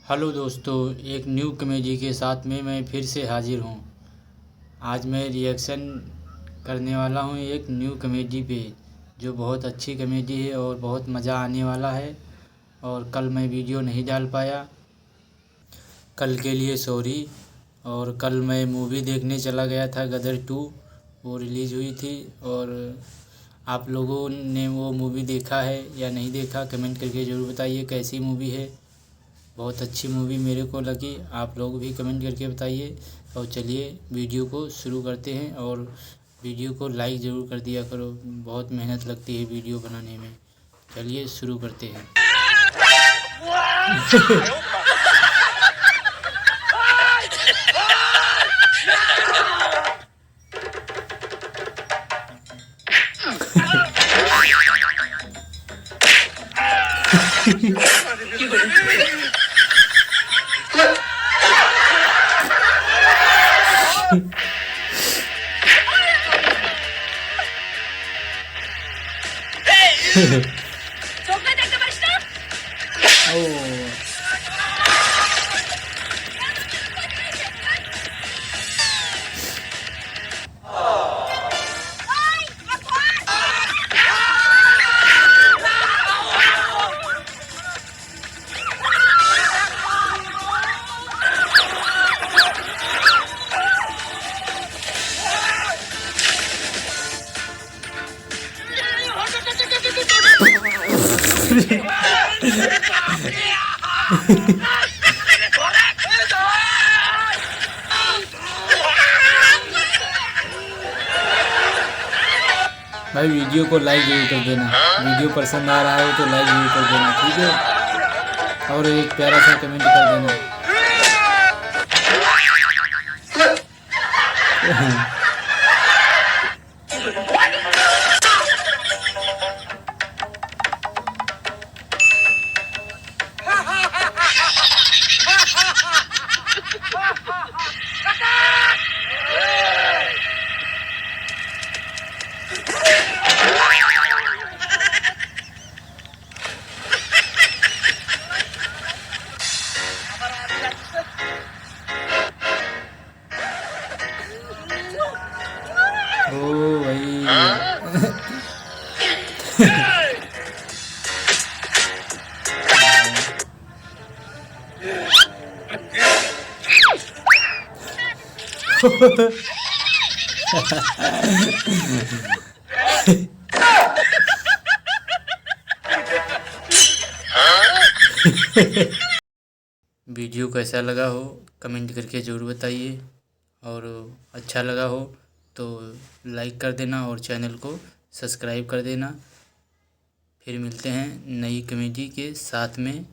Hello दोस्तों, एक new comedy के साथ में मैं फिर से हाजिर हूँ। आज मैं रिएक्शन करने वाला हूँ एक न्यू कॉमेडी पे, जो बहुत अच्छी कॉमेडी है और बहुत मज़ा आने वाला है। और कल मैं वीडियो नहीं डाल पाया, कल के लिए सॉरी। और कल मैं मूवी देखने चला गया था, गदर 2 वो रिलीज़ हुई थी। और आप लोगों ने वो मूवी देखा है या नहीं देखा, कमेंट करके ज़रूर बताइए कैसी मूवी है। बहुत अच्छी मूवी मेरे को लगी, आप लोग भी कमेंट करके बताइए। और चलिए वीडियो को शुरू करते हैं, और वीडियो को लाइक ज़रूर कर दिया करो, बहुत मेहनत लगती है वीडियो बनाने में। चलिए शुरू करते हैं। Sokak arkadaşlar. Oo. भाई वीडियो को लाइक ज़रूर कर देना, वीडियो पसंद आ रहा हो तो लाइक ज़रूर कर देना, ठीक है। और एक प्यारा सा कमेंट कर देना। ओ भाई वीडियो कैसा लगा हो कमेंट करके ज़रूर बताइए, और अच्छा लगा हो तो लाइक कर देना और चैनल को सब्सक्राइब कर देना। फिर मिलते हैं नई कॉमेडी के साथ में।